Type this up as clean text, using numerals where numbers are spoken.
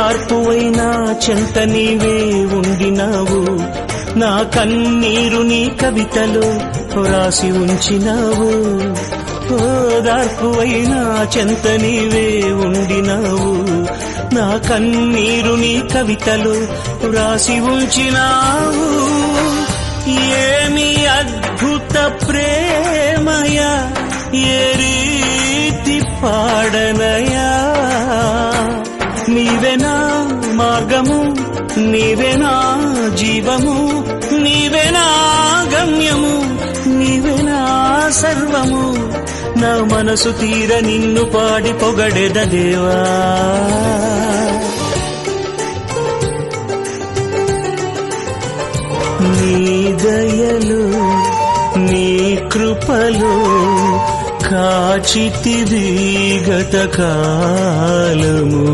ఓదార్పువైనా చెంత నీవే ఉండినావు, నా కన్నీరు నీ కవితలో రాసి ఉంచినావు. ఓదార్పువైనా చెంత నీవే ఉండినావు, నా కన్నీరు నీ కవితలో రాసి ఉంచినావు. ఏమి అద్భుత ప్రేమయా, ఏ రీతి పాడనయా. నీవేనా మార్గము, నీవేనా జీవము, నీవేనా గమ్యము, నీవేనా సర్వము. నా మనసు తీర నిన్ను పాడి పొగడెద దేవా. నీ దయలు నీ కృపలు కాచితివి గత కాలము.